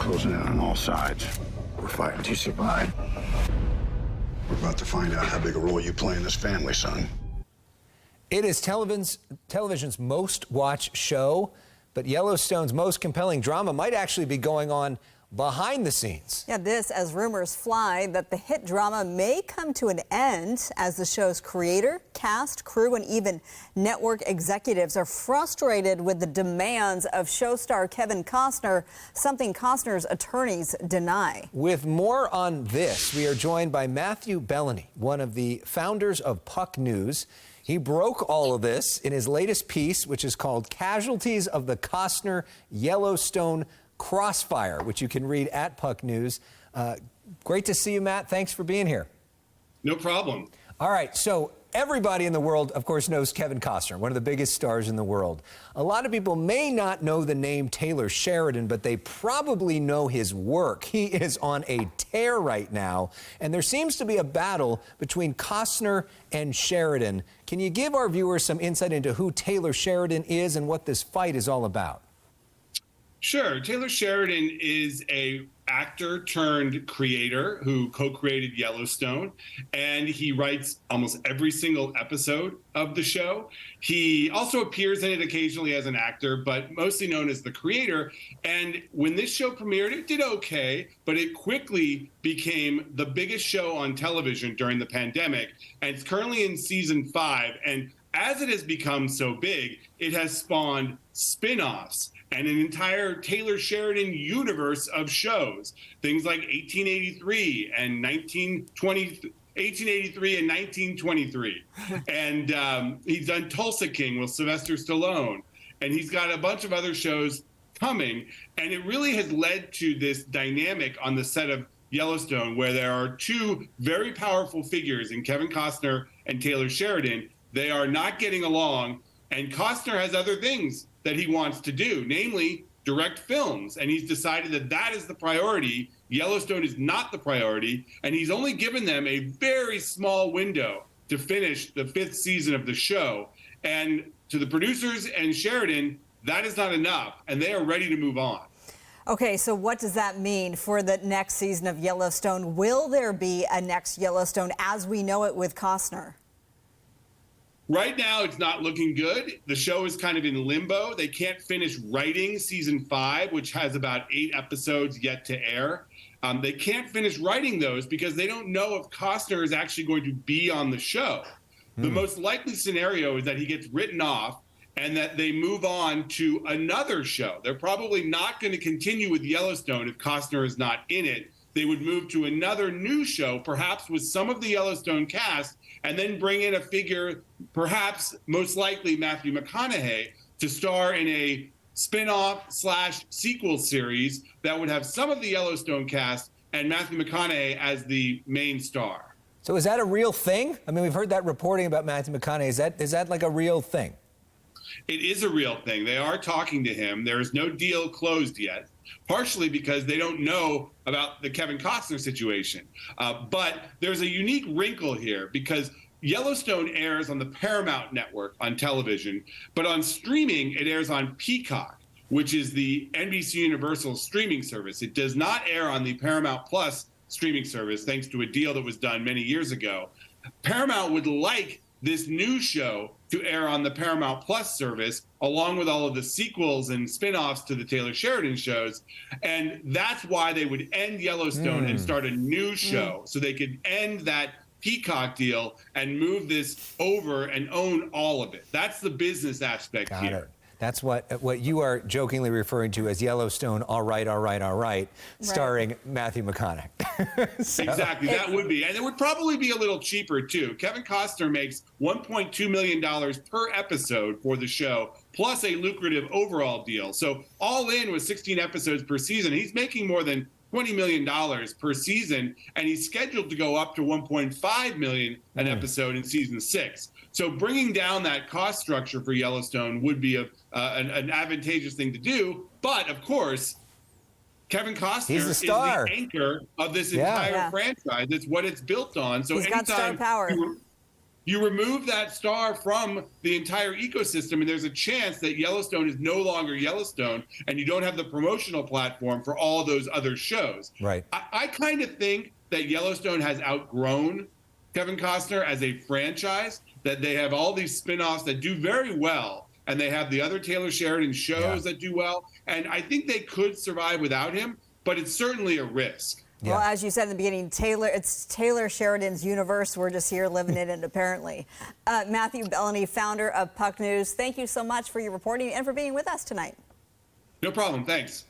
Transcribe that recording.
closing in on all sides. We're fighting to survive. We're about to find out how big a role you play in this family, son. It is television's most watched show, but Yellowstone's most compelling drama might actually be going on behind the scenes. Yeah, this as rumors fly that the hit drama may come to an end as the show's creator, cast, crew, and even network executives are frustrated with the demands of show star Kevin Costner, something Costner's attorneys deny. With more on this, we are joined by Matthew Belloni, one of the founders of Puck News. He broke all of this in his latest piece, which is called Casualties of the Costner Yellowstone Crossfire, which you can read at Puck News. Great to see you, Matt. Thanks for being here. No problem. All right, so everybody in the world, of course, knows Kevin Costner, one of the biggest stars in the world. A lot of people may not know the name Taylor Sheridan, but they probably know his work. He is on a tear right now, and there seems to be a battle between Costner and Sheridan. Can you give our viewers some insight into who Taylor Sheridan is and what this fight is all about? Sure. Taylor Sheridan is a actor turned creator who co-created Yellowstone, and he writes almost every single episode of the show. He also appears in it occasionally as an actor, but mostly known as the creator. And when this show premiered, it did okay, but it quickly became the biggest show on television during the pandemic. And it's currently in season 5. And as it has become so big, it has spawned spin-offs and an entire Taylor Sheridan universe of shows. Things like 1883 and 1923. And he's done Tulsa King with Sylvester Stallone. And he's got a bunch of other shows coming. And it really has led to this dynamic on the set of Yellowstone, where there are two very powerful figures in Kevin Costner and Taylor Sheridan. They are not getting along, and Costner has other things that he wants to do, namely direct films, and he's decided that that is the priority. Yellowstone is not the priority, and he's only given them a very small window to finish the 5th season of the show. And to the producers and Sheridan, that is not enough, and they are ready to move on. Okay, so what does that mean for the next season of Yellowstone? Will there be a next Yellowstone as we know it with Costner? Right now, it's not looking good. The show is kind of in limbo. They can't finish writing season 5, which has about 8 episodes yet to air. They can't finish writing those because they don't know if Costner is actually going to be on the show. The most likely scenario is that he gets written off and that they move on to another show. They're probably not going to continue with Yellowstone if Costner is not in it. They would move to another new show, perhaps with some of the Yellowstone cast, and then bring in a figure, perhaps most likely Matthew McConaughey, to star in a spin-off/sequel series that would have some of the Yellowstone cast and Matthew McConaughey as the main star. So is that a real thing? I mean, we've heard that reporting about Matthew McConaughey. Is that like a real thing? It is a real thing. They are talking to him. There is no deal closed yet, partially because they don't know about the Kevin Costner situation. But there's a unique wrinkle here because Yellowstone airs on the Paramount Network on television, but on streaming, it airs on Peacock, which is the NBC Universal streaming service. It does not air on the Paramount Plus streaming service, thanks to a deal that was done many years ago. Paramount would like this new show to air on the Paramount Plus service, along with all of the sequels and spin-offs to the Taylor Sheridan shows. And that's why they would end Yellowstone and start a new show, so they could end that Peacock deal and move this over and own all of it. That's the business aspect Got here. it. That's what you are jokingly referring to as Yellowstone, all right, starring Matthew McConaughey. So. Exactly, that would be. And it would probably be a little cheaper, too. Kevin Costner makes $1.2 million per episode for the show, plus a lucrative overall deal. So all in with 16 episodes per season, he's making more than $20 million per season, and he's scheduled to go up to $1.5 million an episode in season 6. So bringing down that cost structure for Yellowstone would be an advantageous thing to do. But, of course, Kevin Costner is the anchor of this entire franchise. It's what it's built on. So he's got star power. You remove that star from the entire ecosystem, and there's a chance that Yellowstone is no longer Yellowstone, and you don't have the promotional platform for all those other shows. Right. I kind of think that Yellowstone has outgrown Kevin Costner as a franchise, that they have all these spin-offs that do very well, and they have the other Taylor Sheridan shows that do well, and I think they could survive without him, but it's certainly a risk. Yeah. Well, as you said in the beginning, it's Taylor Sheridan's universe. We're just here living in it, apparently. Matthew Belloni, founder of Puck News, thank you so much for your reporting and for being with us tonight. No problem. Thanks.